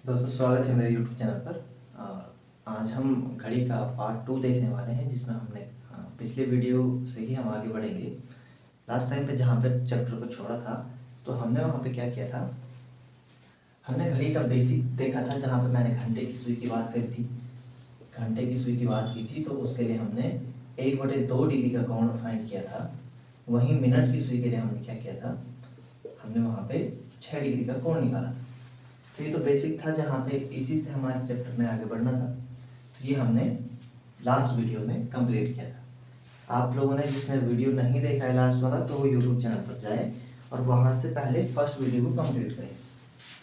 दोस्तों स्वागत है मेरे यूट्यूब चैनल पर। आज हम घड़ी का पार्ट 2 देखने वाले हैं, जिसमें हमने पिछले वीडियो से ही हम आगे बढ़ेंगे। लास्ट टाइम पे जहाँ पे चैप्टर को छोड़ा था, तो हमने वहाँ पे क्या किया था, हमने घड़ी का बेसिक देखा था। जहाँ पे मैंने घंटे की सुई की बात करी थी, घंटे की सुई की बात की थी, तो उसके लिए हमने 1/2 डिग्री का कोण फाइंड किया था। वहीं मिनट की सुई के लिए हमने क्या किया था, हमने वहाँ पे 6 डिग्री का कोण निकाला था। तो ये तो बेसिक था, जहाँ पे इसी से हमारे चैप्टर में आगे बढ़ना था। तो ये हमने लास्ट वीडियो में कंप्लीट किया था। आप लोगों ने जिसने वीडियो नहीं देखा है लास्ट वाला, तो वो यूट्यूब चैनल पर जाए और वहाँ से पहले फर्स्ट वीडियो को कंप्लीट करें,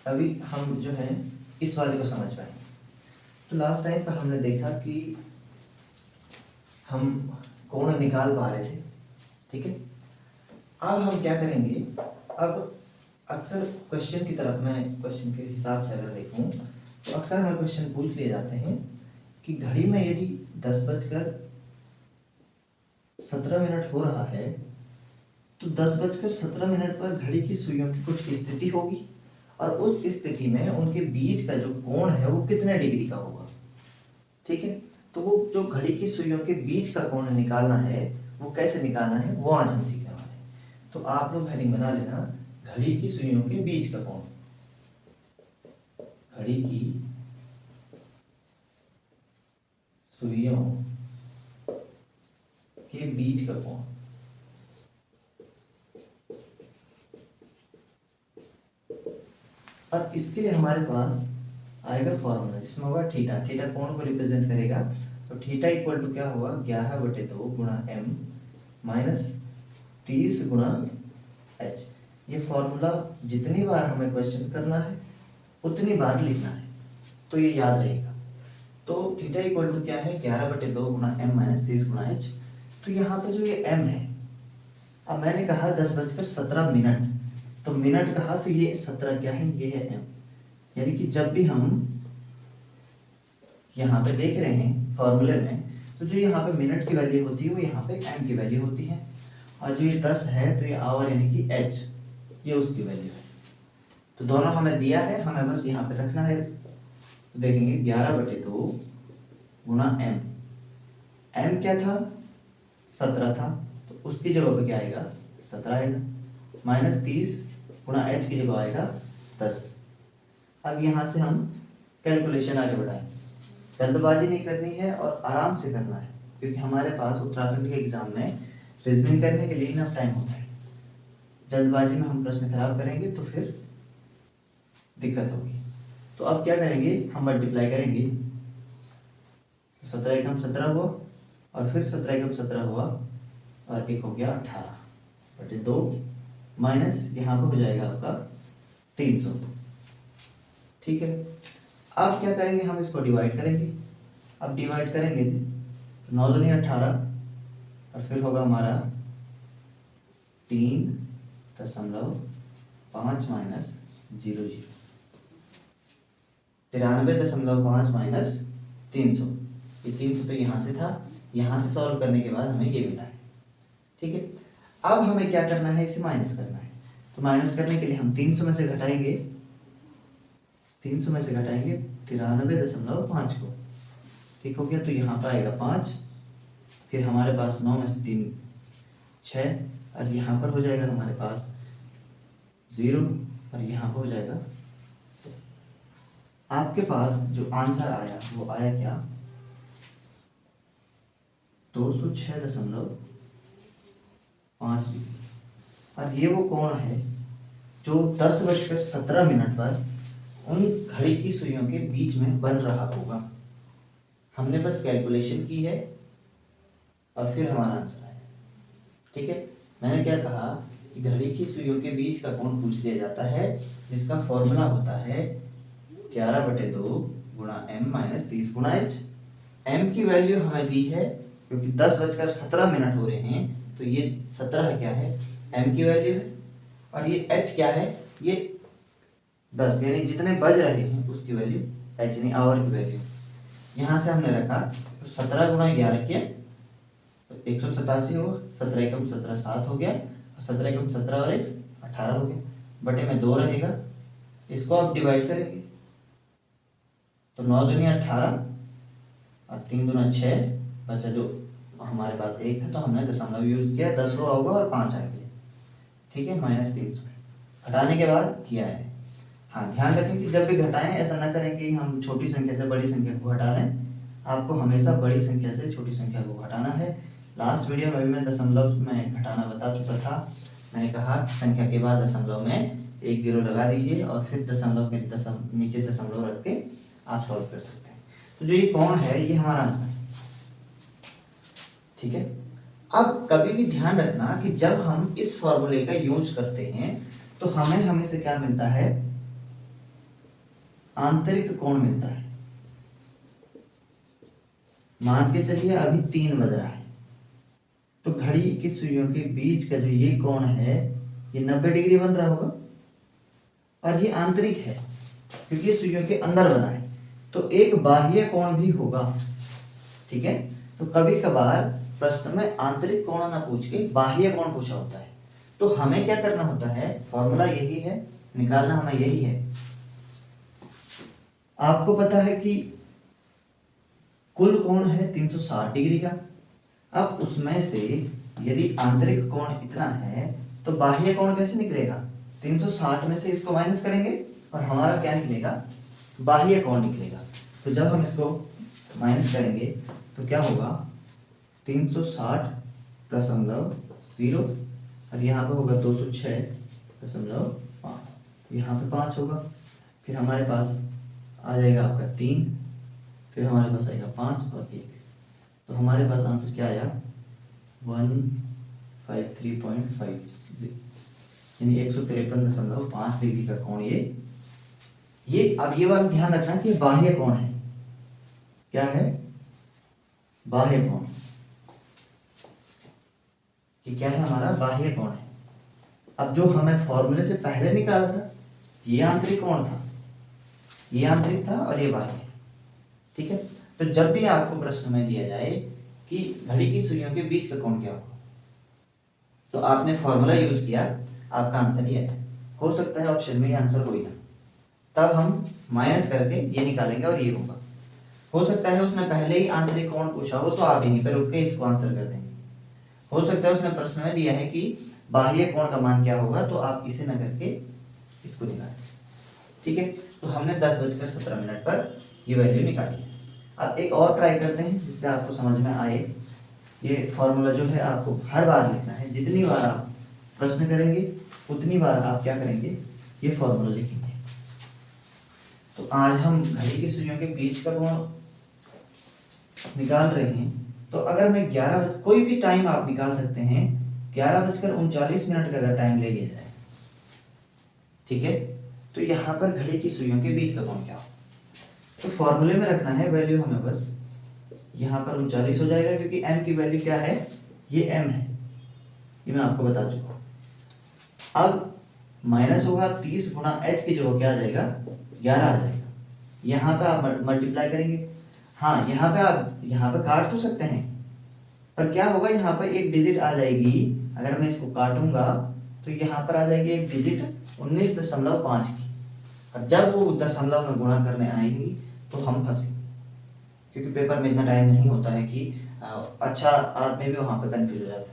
तभी हम जो है इस वाले को समझ पाएंगे। तो लास्ट टाइम पर हमने देखा कि हम कोण निकाल पा रहे थे, ठीक है। अब हम क्या करेंगे, अब अक्सर क्वेश्चन की तरफ, मैं क्वेश्चन के हिसाब से अगर देखूं तो अक्सर हमें क्वेश्चन पूछ लिए जाते हैं कि घड़ी में यदि 10:17 हो रहा है, तो 10:17 पर घड़ी की सुइयों की कुछ स्थिति होगी, और उस स्थिति में उनके बीच का जो कोण है वो कितने डिग्री का होगा, ठीक है। तो वो जो घड़ी की सुइयों के बीच का कोण निकालना है, वो कैसे निकालना है, वो आज हम सीखने वाले हैं। तो आप लोग हेडिंग बना लेना, घड़ी की सुइयों के बीच का कोण, घड़ी की सुइयों के बीच का कोण। अब इसके लिए हमारे पास आएगा फॉर्मूला, जिसमें होगा थीटा। थीटा कोण को रिप्रेजेंट करेगा, तो थीटा इक्वल टू क्या होगा, 11/2 गुणा m माइनस 30 गुणा h। ये फॉर्मूला जितनी बार हमें क्वेश्चन करना है उतनी बार लिखना है, तो ये याद रहेगा। तो थीटा इक्वल टू क्या है, 11/2 गुणा m माइनस 30 गुणा h। तो यहाँ पे जो ये m है, अब मैंने कहा 10:17, तो मिनट कहा, तो ये 17 क्या है, ये है m। यानी कि जब भी हम यहाँ पे देख रहे हैं फॉर्मूले में, तो जो यहाँ पे मिनट की वैल्यू होती है वो यहाँ पे m की वैल्यू होती है, और जो ये 10 है तो ये आवर यानी कि h, ये उसकी वैल्यू है। तो दोनों हमें दिया है, हमें बस यहाँ पे रखना है। तो देखेंगे 11/2 गुणा m क्या था, 17 था, तो उसकी जगह पे क्या आएगा, 17 आएगा, माइनस 30 गुणा h की जगह आएगा 10। अब यहाँ से हम कैलकुलेशन आगे बढ़ाएं। जल्दबाजी नहीं करनी है और आराम से करना है, क्योंकि हमारे पास उत्तराखंड के एग्जाम में रीजनिंग करने के लिए इनफ टाइम होता है। जल्दबाजी में हम प्रश्न खराब करेंगे तो फिर दिक्कत होगी। तो अब क्या करेंगे, हम मल्टीप्लाई करेंगे। 17 एकम 17 हुआ, और फिर 17 एकम 17 हुआ, और एक हो गया 18/2 माइनस यहाँ पर हो जाएगा आपका 300, ठीक है। अब क्या करेंगे, हम इसको डिवाइड करेंगे। अब डिवाइड करेंगे तो 9 दूनी 18, और फिर होगा हमारा 3.5 माइनस 0 0, 93.5 माइनस 300। ये 300 तो यहाँ से था, यहाँ से सॉल्व करने के बाद हमें ये मिला है, ठीक है। अब हमें क्या करना है, इसे माइनस करना है। तो माइनस करने के लिए हम 300 में से घटाएंगे, 300 में से घटाएंगे 93.5 को, ठीक हो गया। तो यहाँ पर आएगा 5, फिर हमारे पास 9 में से 3 6, और यहाँ पर हो जाएगा हमारे पास 0, और यहाँ पर हो जाएगा। तो आपके पास जो आंसर आया वो आया क्या, 206.5 डिग्री। और ये वो कोण है जो 10:17 पर उन घड़ी की सुइयों के बीच में बन रहा होगा। हमने बस कैलकुलेशन की है और फिर हमारा आंसर आया, ठीक है। मैंने क्या कहा कि घड़ी की सुइयों के बीच का कोण पूछ लिया जाता है, जिसका फॉर्मूला होता है 11/2 गुणा m माइनस 30 गुणा h। m की वैल्यू हमें दी है, क्योंकि 10:17 हो रहे हैं, तो ये 17 क्या है, m की वैल्यू है, और ये h क्या है, ये 10, यानी जितने बज रहे हैं उसकी वैल्यू h, यानी आवर की वैल्यू। यहाँ से हमने रखा, तो 17 गुणा 11 किया तो 187 हुआ, 17 एकम 17 7 हो गया, और 17 एकम 17 और 1 18 हो गया, बटे में 2 रहेगा। इसको आप डिवाइड करेंगे, तो 9 दूनी 18 और 3 दूना 6, बचा जो हमारे पास 1 था तो हमने दशमलव यूज किया, 10 होगा और 5 आ गया, ठीक है, -300 घटाने के बाद किया है। हाँ, ध्यान रखें कि जब भी घटाएं ऐसा ना करें कि हम छोटी संख्या से बड़ी संख्या को घटा लें, आपको हमेशा बड़ी संख्या से छोटी संख्या को घटाना है। लास्ट वीडियो में भी मैं दशमलव में घटाना बता चुका था। मैंने कहा संख्या के बाद दशमलव में 1 0 लगा दीजिए और फिर दशमलव के नीचे दशमलव रख के आप सॉल्व कर सकते हैं। तो जो ये कौन है ये हमारा आंसर है, ठीक है। अब कभी भी ध्यान रखना कि जब हम इस फॉर्मूले का यूज करते हैं तो हमें हमेशा क्या मिलता है, आंतरिक कोण मिलता है। मान के चलिए अभी 3 बज रहा है, तो घड़ी की सुइयों के बीच का जो ये कोण है ये 90 डिग्री बन रहा होगा, और ये आंतरिक है क्योंकि ये सुइयों के अंदर बना है, तो एक बाह्य कोण भी होगा, ठीक है। तो कभी कभार प्रश्न में आंतरिक कोण ना पूछ के बाह्य कोण पूछा होता है, तो हमें क्या करना होता है, फॉर्मूला यही है, निकालना हमें यही है। आपको पता है कि कुल कोण है 360 डिग्री का। अब उसमें से यदि आंतरिक कोण इतना है तो बाह्य कोण कैसे निकलेगा, 360 में से इसको माइनस करेंगे और हमारा क्या निकलेगा, बाह्य कोण निकलेगा। तो जब हम इसको माइनस करेंगे तो क्या होगा, 360.0 और यहाँ पे होगा 206.5, यहाँ पे 5 होगा, फिर हमारे पास आ जाएगा आपका 3, फिर हमारे पास आएगा 5 और 1, तो हमारे पास आंसर क्या आया, 153.5, यानी 153.5 डिग्री का कोण ये अब ये वाला ध्यान रखना कि बाह्य कोण है। क्या है, बाह्य कोण, कि क्या है, हमारा बाह्य कोण है। अब जो हमें फॉर्मूले से पहले निकाला था ये आंतरिक कोण था, ये आंतरिक था और ये बाह्य, ठीक है। तो जब भी आपको प्रश्न में दिया जाए कि घड़ी की सुइयों के बीच का कोण क्या होगा, तो आपने फॉर्मूला यूज किया, आपका आंसर ये है। हो सकता है ऑप्शन में ये आंसर हो ही ना, तब हम माइनस करके ये निकालेंगे और ये होगा। हो सकता है उसने पहले ही आंतरिक कोण पूछा हो तो आप यहीं पर रुक के इसको आंसर कर देंगे। हो सकता है उसने प्रश्न में दिया है कि बाह्य कोण का मान क्या होगा, तो आप इसे न करके इसको निकालें, ठीक है। तो हमने 10:17 पर ये वैल्यू निकाली है। अब एक और ट्राई करते हैं जिससे आपको समझ में आए। ये फॉर्मूला जो है आपको हर बार लिखना है, जितनी बार आप प्रश्न करेंगे उतनी बार आप क्या करेंगे, ये फॉर्मूला लिखेंगे। तो आज हम घड़ी की सुइयों के बीच का कोण निकाल रहे हैं। तो अगर मैं 11 कोई भी टाइम आप निकाल सकते हैं, 11:39 का अगर टाइम ले लिया जाए, ठीक है, तो यहाँ पर घड़ी की सुइयों के बीच का कोण क्या हो, तो फॉर्मूले में रखना है वैल्यू हमें, बस यहाँ पर 39 हो जाएगा क्योंकि m की वैल्यू क्या है, ये m है, ये मैं आपको बता चुका हूँ। अब माइनस होगा 30 गुणा h की जगह क्या आ जाएगा, 11 आ जाएगा। यहाँ पे आप मल्टीप्लाई करेंगे, हाँ यहाँ पे आप यहाँ पे काट तो सकते हैं, पर क्या होगा, यहाँ पर एक डिजिट आ जाएगी, अगर मैं इसको काटूंगा तो यहाँ पर आ जाएगी एक डिजिट 19.5 की, और जब वो दशमलव में गुणा करने आएंगी तो हम फंसे, क्योंकि पेपर में इतना टाइम नहीं होता है कि अच्छा आदमी भी वहाँ पर कंफ्यूज हो जाता है।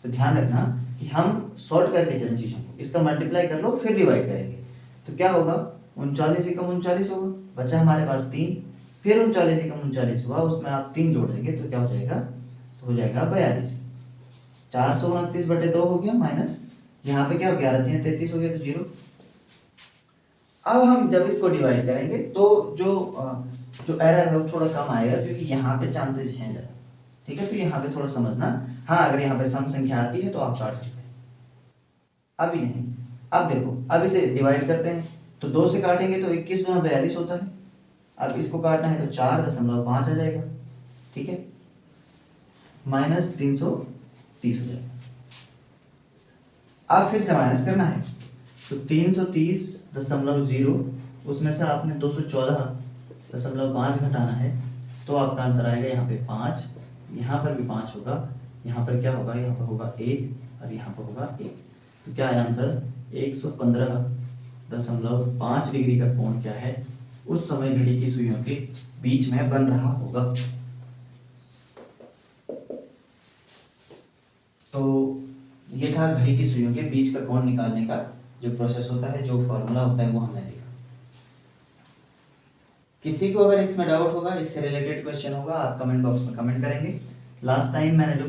तो ध्यान रखना कि हम सॉर्ट करके चलें चीज़ों को, इसका मल्टीप्लाई कर लो फिर डिवाइड करेंगे, तो क्या होगा, 39 एकम 39 होगा, बचा हमारे पास 3, फिर 39 एकम 39 हुआ, उसमें आप 3 जोड़ देंगे तो क्या हो जाएगा, तो हो जाएगा 42, 429/2 हो गया, माइनस यहाँ पे क्या हो गया, 11 3 33 हो गया, तो 0। अब हम जब इसको डिवाइड करेंगे तो जो एरर है वो थोड़ा कम आएगा, क्योंकि यहाँ पे चांसेस हैं जरा, ठीक है। तो यहाँ पे थोड़ा समझना, हाँ अगर यहाँ पे सम संख्या आती है तो आप काट सकते हैं, अभी नहीं। अब देखो, अब इसे डिवाइड करते हैं तो 2 से काटेंगे तो 21 गुना 42 होता है। अब इसको काटना है तो 4.5 आ जाएगा, ठीक है, -330 हो जाएगा। अब फिर से माइनस करना है तो 330.0, उसमें से आपने 214.5 घटाना है, तो आपका आंसर आएगा यहाँ पे 5, यहाँ पर भी 5 होगा, यहाँ पर क्या होगा, यहाँ पर होगा 1 और यहाँ पर होगा 1, तो क्या है आंसर, 115.5 डिग्री का कोण क्या है, उस समय घड़ी की सुइयों के बीच में बन रहा होगा। तो ये था घड़ी की सुइयों के बीच का कोण निकालने का जो प्रोसेस होता है, जो फॉर्मूला होता है वो हमने देखा। किसी को अगर इसमें डाउट होगा, इससे रिलेटेड क्वेश्चन होगा, आप कमेंट बॉक्स में कमेंट करेंगे। लास्ट टाइम मैंने जो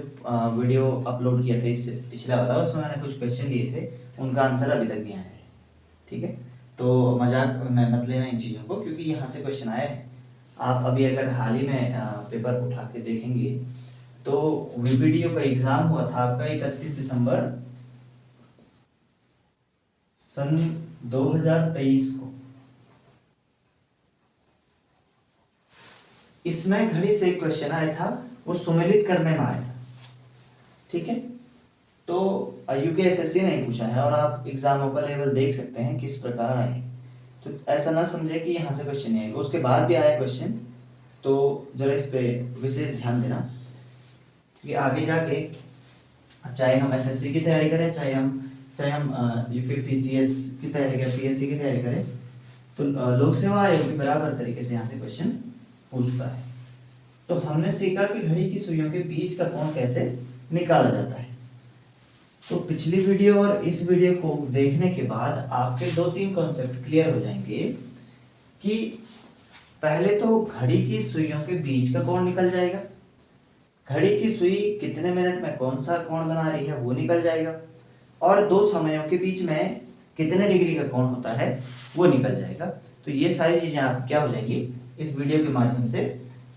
वीडियो अपलोड किया था इससे पिछला वाला, उसमें मैंने कुछ क्वेश्चन दिए थे, उनका आंसर अभी तक नहीं आया है। ठीक है, तो मजाक में मत लेना इन चीज़ों को, क्योंकि यहाँ से क्वेश्चन आए हैं। आप अभी अगर हाल ही में पेपर उठा के देखेंगे तो वीपीडीओ का एग्ज़ाम हुआ था आपका 31 दिसंबर सन 2023 को। इसमें घड़ी से एक क्वेश्चन आया था, वो सुमेलित करने में आया था। ठीक है, तो यूकेएसएससी ने पूछा है और आप एग्जामों का लेवल देख सकते हैं किस प्रकार आए। तो ऐसा ना समझे कि यहाँ से क्वेश्चन नहीं आएगा, उसके बाद भी आया क्वेश्चन, तो जरा इस पे विशेष ध्यान देना कि आगे जाके चाहे हम एसएससी की तैयारी करें, चाहे हम यूकेपीसीएस की तैयारी करें, पीएससी की तैयारी करें, तो लोक सेवा आयोग के बराबर तरीके से यहाँ से क्वेश्चन पूछता है। तो हमने सीखा कि घड़ी की सुइयों के बीच का कोण कैसे निकाला जाता है। तो पिछली वीडियो और इस वीडियो को देखने के बाद आपके 2-3 कॉन्सेप्ट क्लियर हो जाएंगे कि पहले तो घड़ी की सुइयों के बीच का कोण निकल जाएगा, घड़ी की सुई कितने मिनट में कौन सा कोण बना रही है वो निकल जाएगा, और दो समयों के बीच में कितने डिग्री का कोण होता है वो निकल जाएगा। तो ये सारी चीज़ें आप क्या हो जाएंगी, इस वीडियो के माध्यम से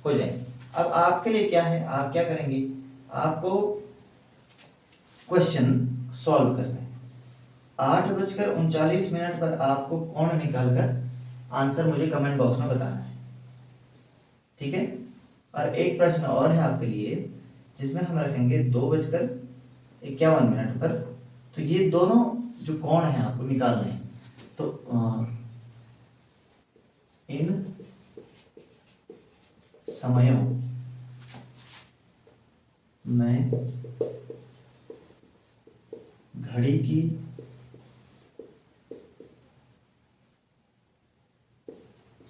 हो जाएंगी। अब आपके लिए क्या है, आप क्या करेंगे, आपको क्वेश्चन सॉल्व करना है। 8:39 पर आपको कोण निकालकर आंसर मुझे कमेंट बॉक्स में बताना है। ठीक है, और एक प्रश्न और है आपके लिए, जिसमें हम रखेंगे 2:51 पर। तो ये दोनों जो कोण हैं आपको निकालने हैं। तो इन समयों में घड़ी की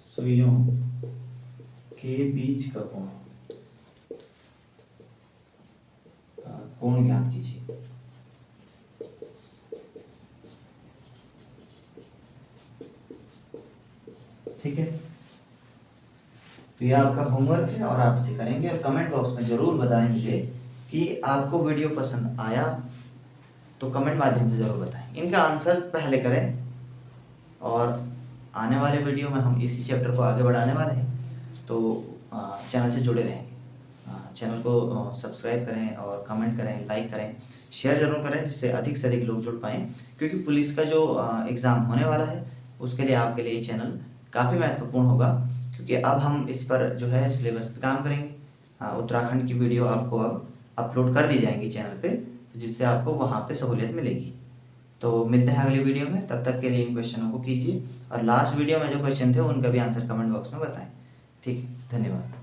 सुइयों के बीच का कोण ज्ञात कीजिए। ठीक है, तो ये आपका होमवर्क है और आप इसे करेंगे, और कमेंट बॉक्स में जरूर बताएं मुझे कि आपको वीडियो पसंद आया, तो कमेंट माध्यम से जरूर बताएं। इनका आंसर पहले करें, और आने वाले वीडियो में हम इसी चैप्टर को आगे बढ़ाने वाले हैं। तो चैनल से जुड़े रहें, चैनल को सब्सक्राइब करें और कमेंट करें, लाइक करें, शेयर जरूर करें, जिससे अधिक से अधिक लोग जुड़ पाएँ। क्योंकि पुलिस का जो एग्ज़ाम होने वाला है उसके लिए आपके लिए ये चैनल काफ़ी महत्वपूर्ण होगा, क्योंकि अब हम इस पर जो है सिलेबस पे काम करेंगे। उत्तराखंड की वीडियो आपको अब अपलोड कर दी जाएंगी चैनल पे, तो जिससे आपको वहाँ पे सहूलियत मिलेगी। तो मिलते हैं अगली वीडियो में, तब तक के लिए इन क्वेश्चनों को कीजिए, और लास्ट वीडियो में जो क्वेश्चन थे उनका भी आंसर कमेंट बॉक्स में बताएं। ठीक है, धन्यवाद।